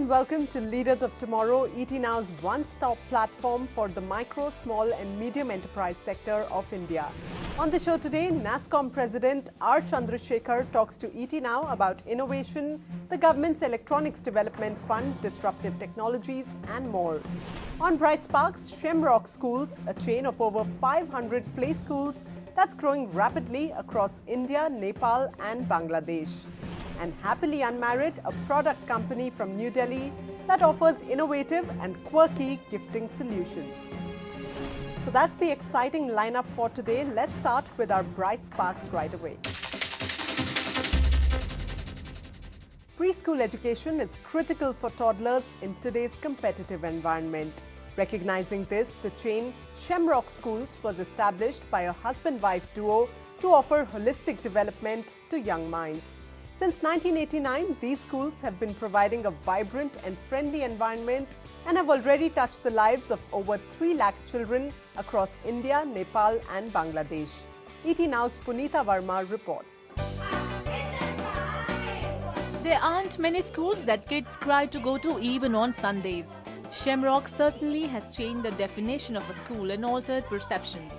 and welcome to Leaders of Tomorrow, ET Now's one-stop platform for the micro, small and medium enterprise sector of India. On the show today, NASSCOM President R. Chandrasekha talks to ET Now about innovation, the government's Electronics Development Fund, disruptive technologies and more. On Bright Sparks, Shemrock Schools, a chain of over 500 play schools that's growing rapidly across India, Nepal and Bangladesh. And Happily Unmarried, a product company from New Delhi that offers innovative and quirky gifting solutions. So that's the exciting lineup for today. Let's start with our Bright Sparks right away. Preschool education is critical for toddlers in today's competitive environment. Recognizing this, the chain Shemrock Schools was established by a husband-wife duo to offer holistic development to young minds. Since 1989, these schools have been providing a vibrant and friendly environment and have already touched the lives of over 3 lakh children across India, Nepal and Bangladesh. ET Now's Punita Verma reports. There aren't many schools that kids cry to go to even on Sundays. Shemrock certainly has changed the definition of a school and altered perceptions.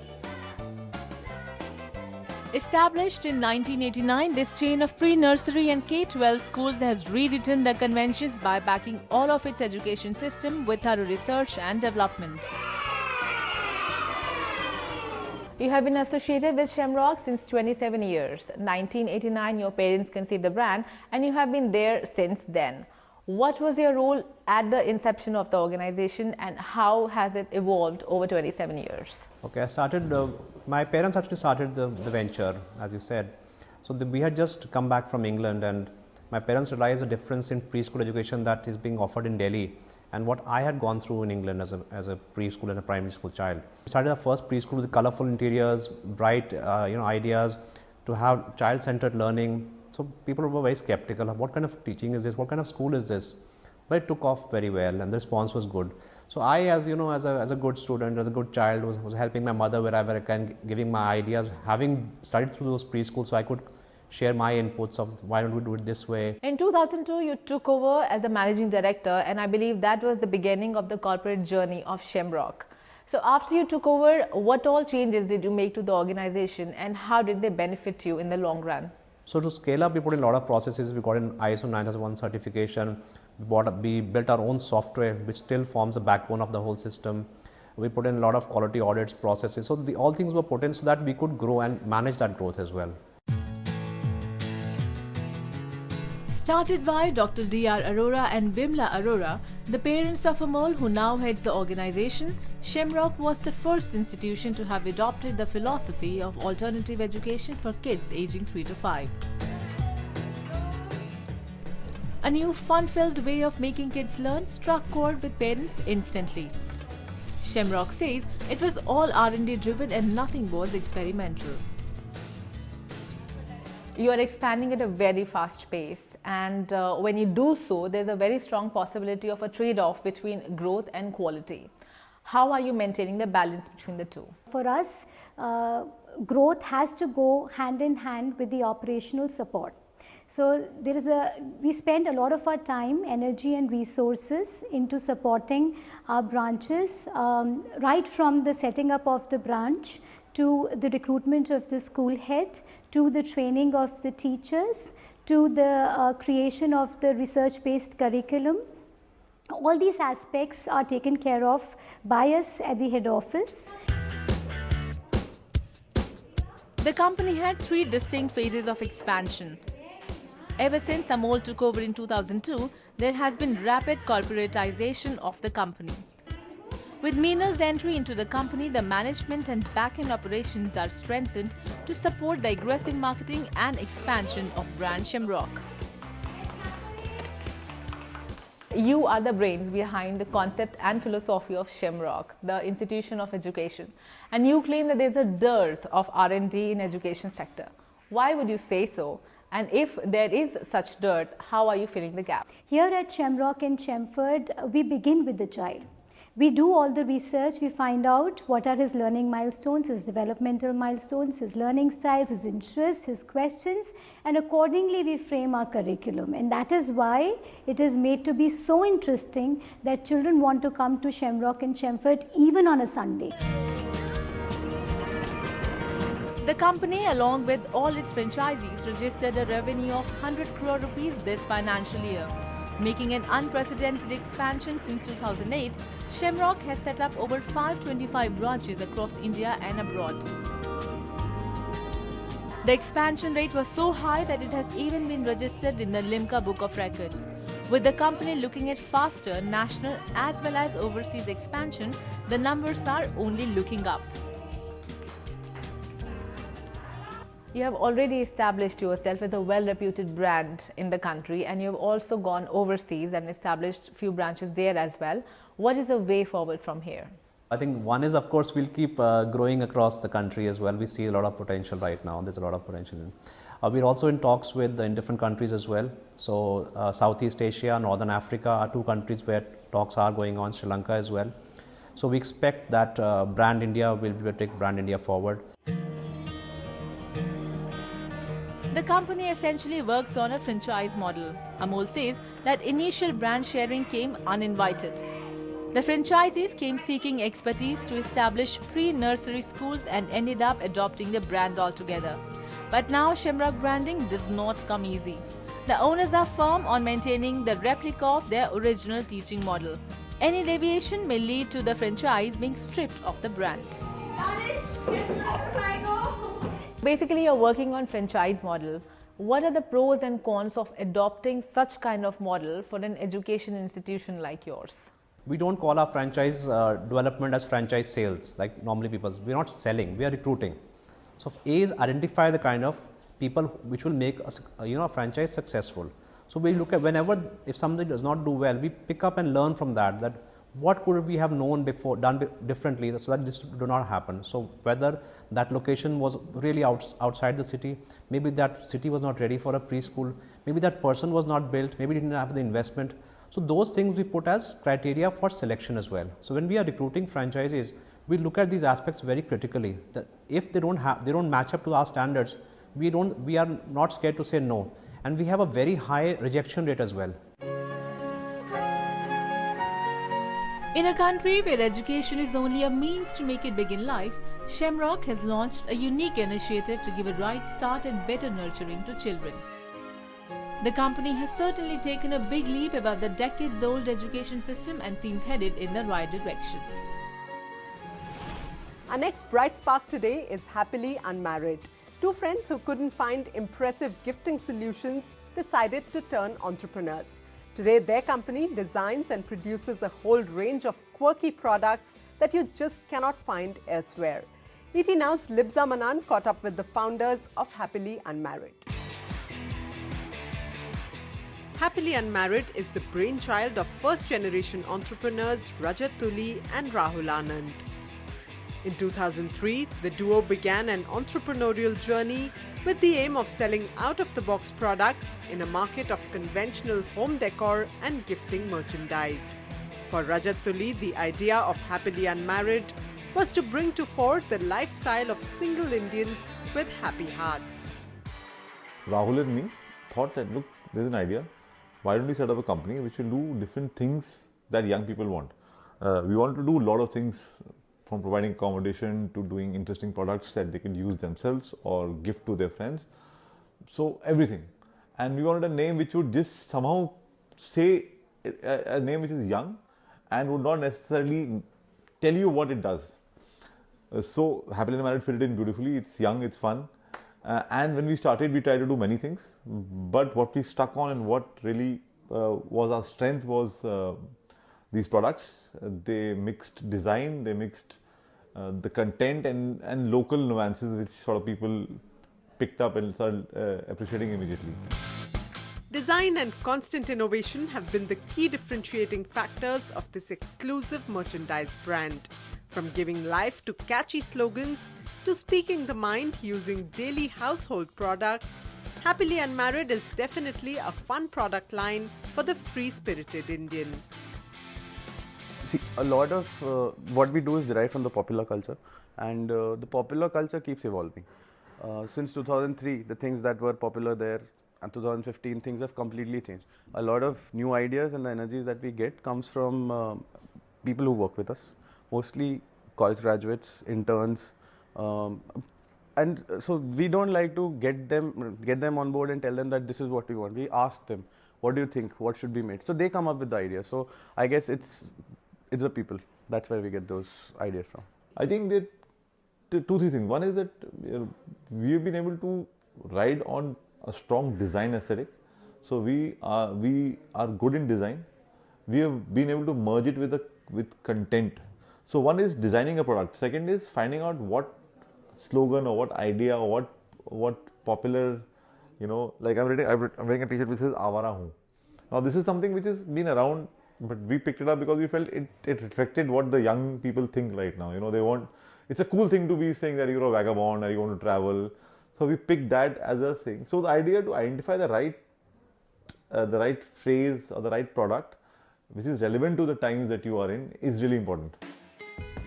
Established in 1989, this chain of pre-nursery and K-12 schools has rewritten the conventions by backing all of its education system with thorough research and development. You have been associated with Shemrock since 27 years. 1989, your parents conceived the brand and you have been there since then. What was your role at the inception of the organization and how has it evolved over 27 years? Okay, my parents actually started the venture, as you said. So we had just come back from England and my parents realized the difference in preschool education that is being offered in Delhi and what I had gone through in England as a preschool and a primary school child. We started our first preschool with colorful interiors, bright ideas to have child-centered learning. So people were very skeptical of what kind of teaching is this, what kind of school is this? But it took off very well and the response was good. So I, as a good student, as a good child, was helping my mother wherever I can, giving my ideas, having studied through those preschools so I could share my inputs of why don't we do it this way. In 2002, you took over as a managing director and I believe that was the beginning of the corporate journey of Shemrock. So after you took over, what all changes did you make to the organization and how did they benefit you in the long run? So to scale up, we put in a lot of processes. We got in ISO 9001 certification. We built our own software, which still forms the backbone of the whole system. We put in a lot of quality audits processes. So all things were put in so that we could grow and manage that growth as well. Started by Dr. D.R. Arora and Bimla Arora, the parents of Amol who now heads the organization, Shemrock was the first institution to have adopted the philosophy of alternative education for kids aging 3 to 5. A new fun-filled way of making kids learn struck chord with parents instantly. Shemrock says it was all R&D driven and nothing was experimental. You are expanding at a very fast pace and when you do so, there's a very strong possibility of a trade-off between growth and quality. How are you maintaining the balance between the two? For us, growth has to go hand in hand with the operational support. So we spend a lot of our time, energy and resources into supporting our branches, right from the setting up of the branch to the recruitment of the school head, to the training of the teachers, to the creation of the research-based curriculum. All these aspects are taken care of by us at the head office. The company had 3 distinct phases of expansion. Ever since Amol took over in 2002, there has been rapid corporatization of the company. With Meenal's entry into the company, the management and back-end operations are strengthened to support the aggressive marketing and expansion of brand Shemrock. You are the brains behind the concept and philosophy of Shemrock, the institution of education. And you claim that there's a dearth of R&D in education sector. Why would you say so? And if there is such dearth, how are you filling the gap? Here at Shemrock and Shemford, we begin with the child. We do all the research, we find out what are his learning milestones, his developmental milestones, his learning styles, his interests, his questions, and accordingly we frame our curriculum. And that is why it is made to be so interesting that children want to come to Shemrock and Shemford even on a Sunday. The company, along with all its franchisees, registered a revenue of 100 crore rupees this financial year. Making an unprecedented expansion since 2008, Shemrock has set up over 525 branches across India and abroad. The expansion rate was so high that it has even been registered in the Limca Book of Records. With the company looking at faster national as well as overseas expansion, the numbers are only looking up. You have already established yourself as a well-reputed brand in the country, and you have also gone overseas and established few branches there as well. What is the way forward from here? I think one is, of course, we'll keep growing across the country as well. We see a lot of potential right now. There's a lot of potential. We're also in talks with in different countries as well. So Southeast Asia, Northern Africa are two countries where talks are going on, Sri Lanka as well. So we expect that Brand India will take Brand India forward. The company essentially works on a franchise model. Amol says that initial brand sharing came uninvited. The franchisees came seeking expertise to establish pre-nursery schools and ended up adopting the brand altogether. But now Shemrock branding does not come easy. The owners are firm on maintaining the replica of their original teaching model. Any deviation may lead to the franchise being stripped of the brand. Basically, you're working on franchise model. What are the pros and cons of adopting such kind of model for an education institution like yours? We don't call our franchise development as franchise sales like normally people. We're not selling, we are recruiting. So A is identify the kind of people which will make a franchise successful. So we look at if something does not do well, we pick up and learn from that what could we have known before, done differently so that this do not happen. So whether that location was really outside the city, maybe that city was not ready for a preschool, maybe that person was not built, maybe didn't have the investment. So those things we put as criteria for selection as well. So when we are recruiting franchises, we look at these aspects very critically. That if they don't match up to our standards, we are not scared to say no, and we have a very high rejection rate as well. In a country where education is only a means to make it big in life, Shemrock has launched a unique initiative to give a right start and better nurturing to children. The company has certainly taken a big leap above the decades-old education system and seems headed in the right direction. Our next bright spark today is Happily Unmarried. Two friends who couldn't find impressive gifting solutions decided to turn entrepreneurs. Today, their company designs and produces a whole range of quirky products that you just cannot find elsewhere. ET Now's Libza Manan caught up with the founders of Happily Unmarried. Happily Unmarried is the brainchild of first-generation entrepreneurs Rajat Tuli and Rahul Anand. In 2003, the duo began an entrepreneurial journey with the aim of selling out-of-the-box products in a market of conventional home decor and gifting merchandise. For Rajat Tuli, the idea of Happily Unmarried was to bring to fore the lifestyle of single Indians with happy hearts. Rahul and me thought that, look, there's an idea. Why don't we set up a company which will do different things that young people want? We want to do a lot of things, from providing accommodation to doing interesting products that they can use themselves or gift to their friends. So everything. And we wanted a name which would just somehow say a name which is young and would not necessarily tell you what it does. So Happily Unmarried fit it in beautifully. It's young, it's fun. And when we started, we tried to do many things. But what we stuck on and what really was our strength was these products. They mixed design, they mixed the content and local nuances which sort of people picked up and started appreciating immediately. Design and constant innovation have been the key differentiating factors of this exclusive merchandise brand. From giving life to catchy slogans to speaking the mind using daily household products, Happily Unmarried is definitely a fun product line for the free-spirited Indian. See, a lot of what we do is derived from the popular culture, and the popular culture keeps evolving. Since 2003, the things that were popular there, and 2015, things have completely changed. A lot of new ideas and the energies that we get comes from people who work with us, mostly college graduates, interns, and so we don't like to get them on board and tell them that this is what we want. We ask them, what do you think, what should be made? So they come up with the idea. So I guess it's the people. That's where we get those ideas from. I think that two, three things. One is that we have been able to ride on a strong design aesthetic. So we are good in design. We have been able to merge it with content. So one is designing a product. Second is finding out what slogan or what idea or what popular, like I'm wearing a t-shirt which says Avara Hoon. Now this is something which has been around, but we picked it up because we felt it reflected what the young people think right now. They want, it's a cool thing to be saying that you're a vagabond or you want to travel. So we picked that as a thing. So the idea to identify the right phrase or the right product which is relevant to the times that you are in is really important.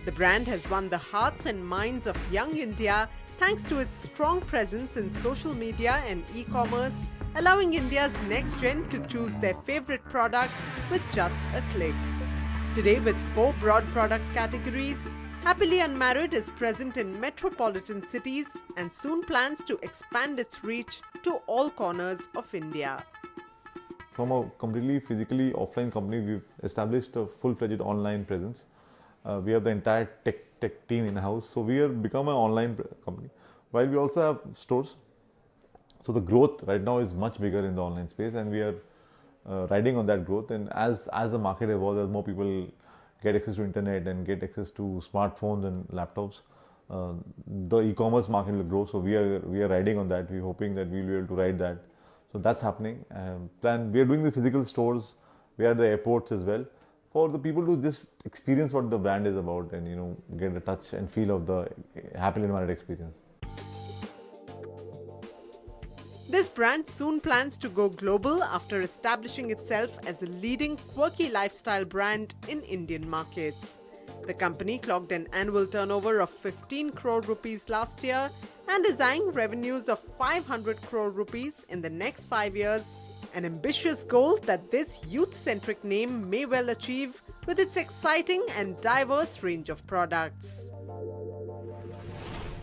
The brand has won the hearts and minds of young India thanks to its strong presence in social media and e-commerce, allowing India's next gen to choose their favorite products with just a click. Today, with 4 broad product categories, Happily Unmarried is present in metropolitan cities and soon plans to expand its reach to all corners of India. From a completely physically offline company, we've established a full-fledged online presence. We have the entire tech team in-house, so we have become an online company. While we also have stores, so the growth right now is much bigger in the online space, and we are riding on that growth. And as the market evolves, as more people get access to internet and get access to smartphones and laptops, the e-commerce market will grow. So we are riding on that. We're hoping that we'll be able to ride that. So that's happening. We are doing the physical stores. We are at the airports as well, for the people to just experience what the brand is about and get a touch and feel of the Happily Unmarried experience. This brand soon plans to go global after establishing itself as a leading quirky lifestyle brand in Indian markets. The company clocked an annual turnover of 15 crore rupees last year and is eyeing revenues of 500 crore rupees in the next 5 years, an ambitious goal that this youth-centric name may well achieve with its exciting and diverse range of products.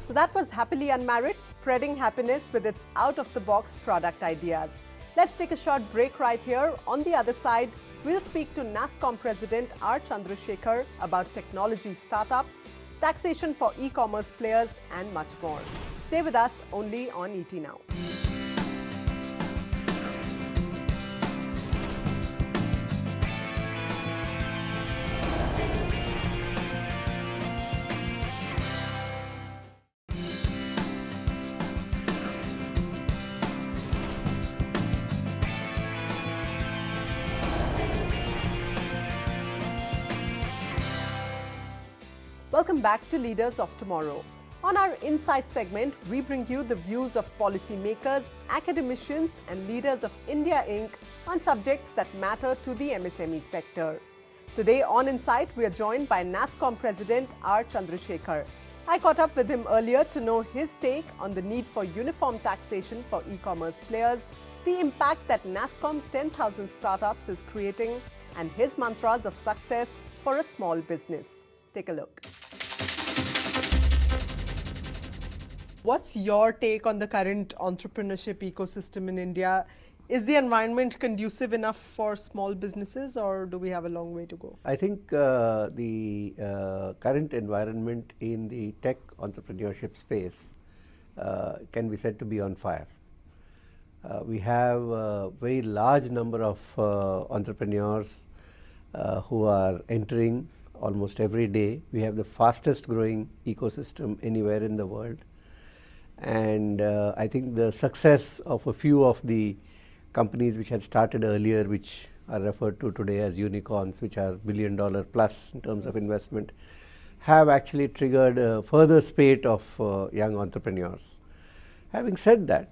So that was Happily Unmarried, spreading happiness with its out-of-the-box product ideas. Let's take a short break right here. On the other side, we'll speak to NASSCOM President R. Chandrasekha about technology startups, taxation for e-commerce players and much more. Stay with us only on ET Now. Welcome back to Leaders of Tomorrow. On our Insight segment, we bring you the views of policymakers, academicians and leaders of India Inc. on subjects that matter to the MSME sector. Today on Insight, we are joined by NASSCOM President R. Chandrasekha. I caught up with him earlier to know his take on the need for uniform taxation for e-commerce players, the impact that NASSCOM 10,000 startups is creating, and his mantras of success for a small business. Take a look. What's your take on the current entrepreneurship ecosystem in India? Is the environment conducive enough for small businesses, or do we have a long way to go? I think the current environment in the tech entrepreneurship space can be said to be on fire. We have a very large number of entrepreneurs who are entering almost every day. We have the fastest growing ecosystem anywhere in the world. And I think the success of a few of the companies which had started earlier, which are referred to today as unicorns, which are $1 billion plus in terms of investment, have actually triggered a further spate of young entrepreneurs. Having said that,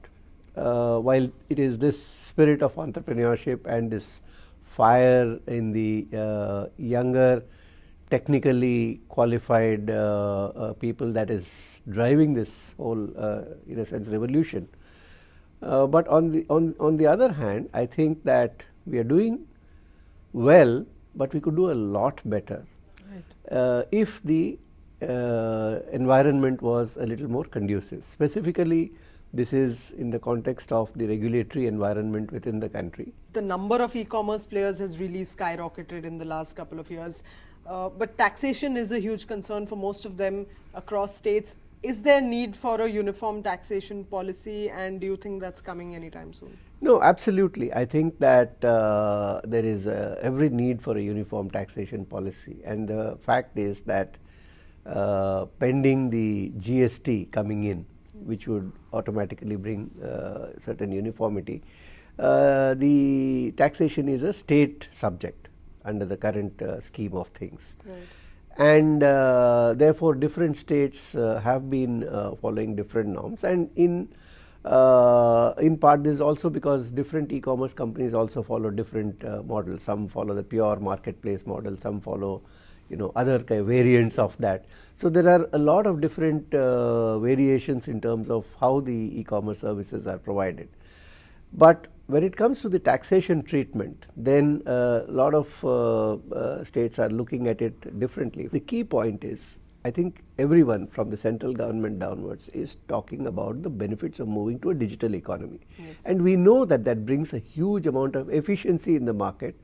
while it is this spirit of entrepreneurship and this fire in the younger technically qualified people that is driving this whole, in a sense, revolution. But on the other hand, I think that we are doing well, but we could do a lot better if the environment was a little more conducive. Specifically, this is in the context of the regulatory environment within the country. The number of e-commerce players has really skyrocketed in the last couple of years. But taxation is a huge concern for most of them across states. Is there need for a uniform taxation policy, and do you think that's coming anytime soon? No, absolutely. I think that there is every need for a uniform taxation policy, and the fact is that pending the GST coming in, which would automatically bring certain uniformity, the taxation is a state subject under the current scheme of things. Right. And therefore, different states have been following different norms, and in part this is also because different e-commerce companies also follow different models. Some follow the pure marketplace model, some follow other variants of that. So there are a lot of different variations in terms of how the e-commerce services are provided. But when it comes to the taxation treatment, then a lot of states are looking at it differently. The key point is, I think everyone from the central government downwards is talking about the benefits of moving to a digital economy. Yes. And we know that that brings a huge amount of efficiency in the market.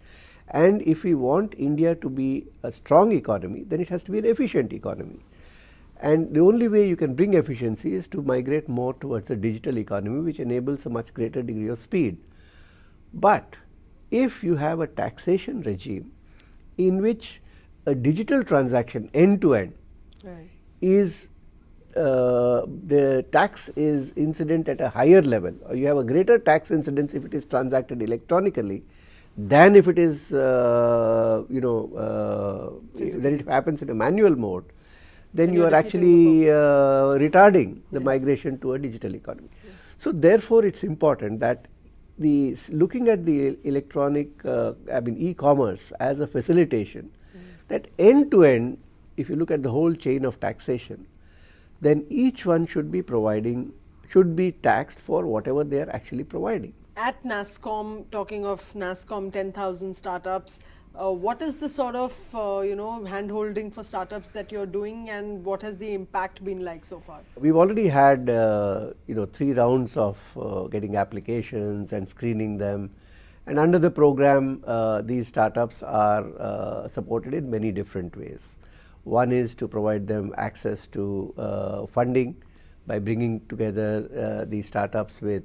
And if we want India to be a strong economy, then it has to be an efficient economy. And the only way you can bring efficiency is to migrate more towards a digital economy, which enables a much greater degree of speed. But if you have a taxation regime in which a digital transaction end to end is the tax is incident at a higher level, or you have a greater tax incidence if it is transacted electronically than if it is then it happens in a manual mode, then you are actually retarding the migration to a digital economy. Yes. So therefore, it's important that looking at the electronic e-commerce as a facilitation, that end to end, if you look at the whole chain of taxation, then each one should be taxed for whatever they are actually providing. At NASSCOM, talking of NASSCOM 10,000 startups, what is the sort of hand-holding for startups that you're doing, and what has the impact been like so far? We've already had 3 rounds of getting applications and screening them, and under the program these startups are supported in many different ways. One is to provide them access to funding by bringing together these startups with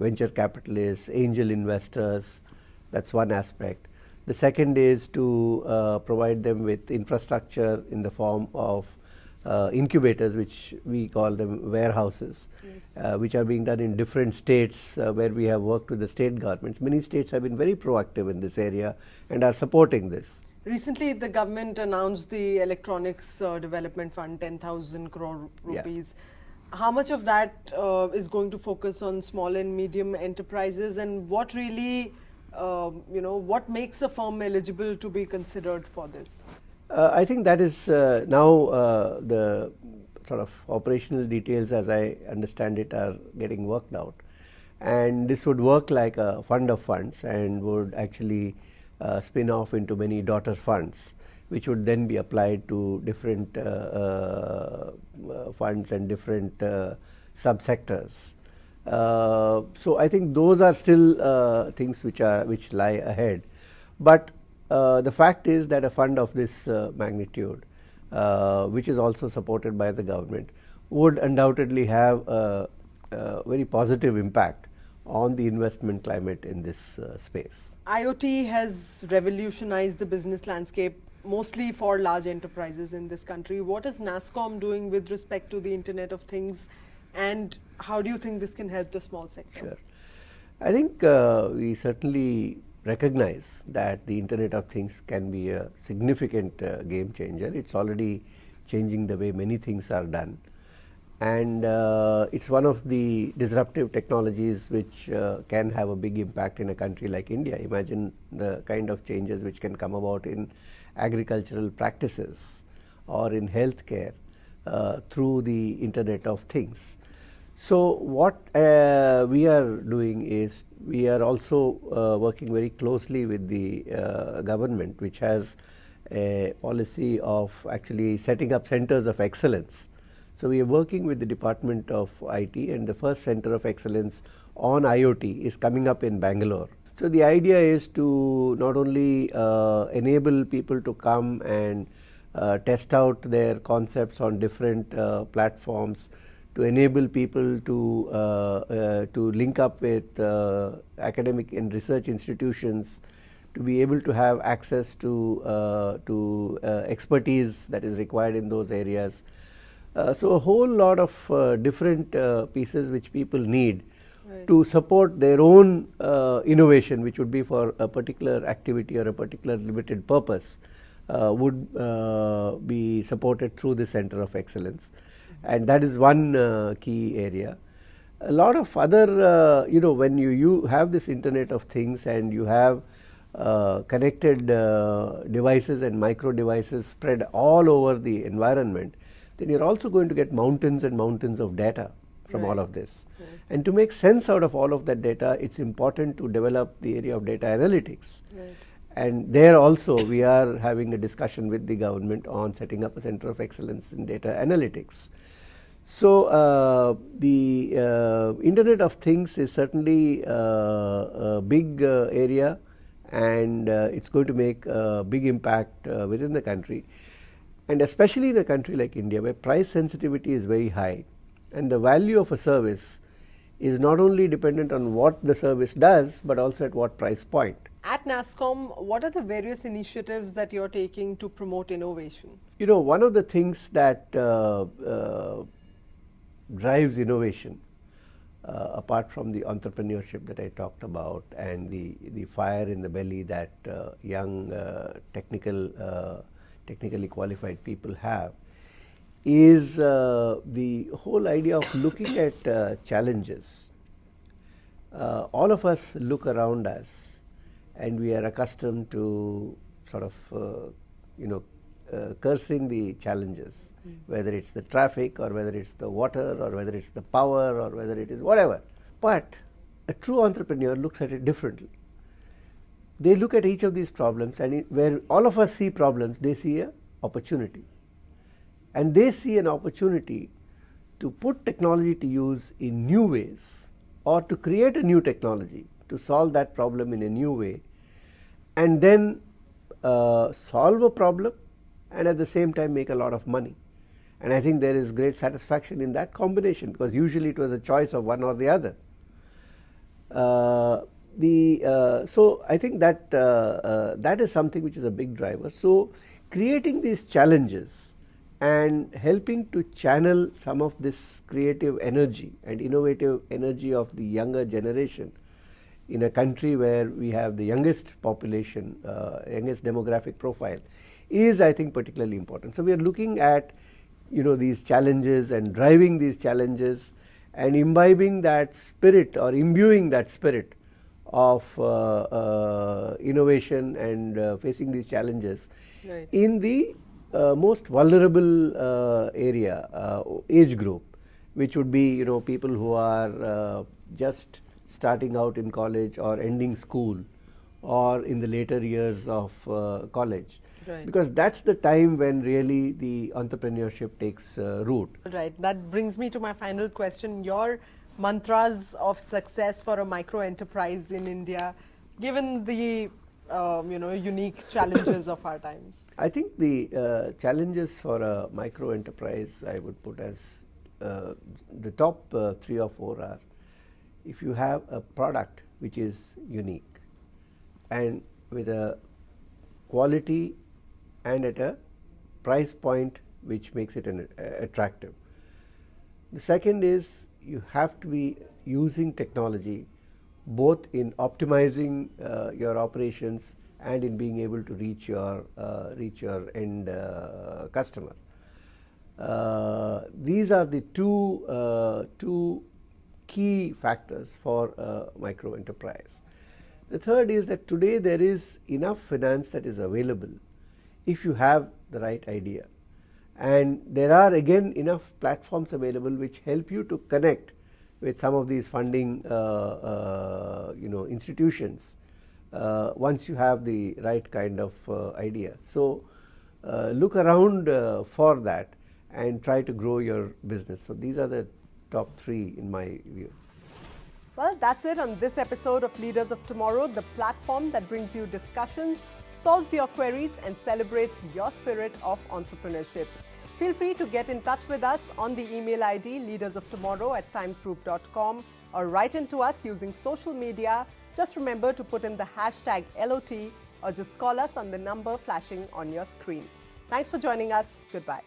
venture capitalists, angel investors. That's one aspect. The second is to provide them with infrastructure in the form of incubators, which we call them warehouses, yes. Which are being done in different states where we have worked with the state governments. Many states have been very proactive in this area and are supporting this. Recently, the government announced the Electronics Development Fund, 10,000 crore rupees. Yeah. How much of that is going to focus on small and medium enterprises, and what really what makes a firm eligible to be considered for this? I think that is now the sort of operational details, as I understand it, are getting worked out. And this would work like a fund of funds and would actually spin off into many daughter funds, which would then be applied to different funds and different subsectors. So I think those are still things which lie ahead. But the fact is that a fund of this magnitude, which is also supported by the government, would undoubtedly have a very positive impact on the investment climate in this space. IoT has revolutionized the business landscape, mostly for large enterprises in this country. What is NASSCOM doing with respect to the Internet of Things, and how do you think this can help the small sector? Sure. I think we certainly recognize that the Internet of Things can be a significant game changer. It's already changing the way many things are done. And it's one of the disruptive technologies which can have a big impact in a country like India. Imagine the kind of changes which can come about in agricultural practices or in healthcare through the Internet of Things. So, what we are doing is we are also working very closely with the government, which has a policy of actually setting up centers of excellence. So, we are working with the Department of IT, and the first center of excellence on IoT is coming up in Bangalore. So, the idea is to not only enable people to come and test out their concepts on different platforms, to enable people to link up with academic and research institutions, to be able to have access to expertise that is required in those areas. So, a whole lot of different pieces which people need to support their own innovation, which would be for a particular activity or a particular limited purpose, would be supported through the Center of Excellence, and that is one key area. A lot of other, when you have this Internet of Things and you have connected devices and micro devices spread all over the environment, then you're also going to get mountains and mountains of data from all of this. And to make sense out of all of that data, it's important to develop the area of data analytics. And there also we are having a discussion with the government on setting up a center of excellence in data analytics. So, the Internet of Things is certainly a big area, and it's going to make a big impact within the country, and especially in a country like India, where price sensitivity is very high, and the value of a service is not only dependent on what the service does, but also at what price point. At NASSCOM, what are the various initiatives that you're taking to promote innovation? One of the things that drives innovation, apart from the entrepreneurship that I talked about and the fire in the belly that young technically qualified people have, is the whole idea of looking at challenges. All of us look around us, and we are accustomed to sort of cursing the challenges, whether it's the traffic or whether it's the water or whether it's the power or whether it is whatever. But a true entrepreneur looks at it differently. They look at each of these problems, and where all of us see problems, they see an opportunity. And they see an opportunity to put technology to use in new ways, or to create a new technology to solve that problem in a new way, and then solve a problem and at the same time make a lot of money. And I think there is great satisfaction in that combination, because usually it was a choice of one or the other. So I think that that is something which is a big driver. So creating these challenges and helping to channel some of this creative energy and innovative energy of the younger generation in a country where we have the youngest population, youngest demographic profile, is, I think, particularly important. So we are looking at these challenges and driving these challenges and imbibing that spirit or imbuing that spirit of innovation and facing these challenges in the most vulnerable age group, which would be people who are just starting out in college or ending school or in the later years of college. Because that's the time when really the entrepreneurship takes root. Right. That brings me to my final question. Your mantras of success for a micro enterprise in India, given the unique challenges of our times. I think the challenges for a micro enterprise I would put as the top 3 or 4 are: if you have a product which is unique and with a quality and at a price point which makes it attractive. The second is you have to be using technology both in optimizing your operations and in being able to reach your end customer. These are the two key factors for a micro enterprise. The third is that today there is enough finance that is available if you have the right idea. And there are again enough platforms available which help you to connect with some of these funding institutions once you have the right kind of idea. So look around for that and try to grow your business. So these are the top 3 in my view. Well, that's it on this episode of Leaders of Tomorrow, the platform that brings you discussions, solves your queries and celebrates your spirit of entrepreneurship. Feel free to get in touch with us on the email ID leadersoftomorrow@timesgroup.com or write into us using social media. Just remember to put in the hashtag LOT or just call us on the number flashing on your screen. Thanks for joining us. Goodbye.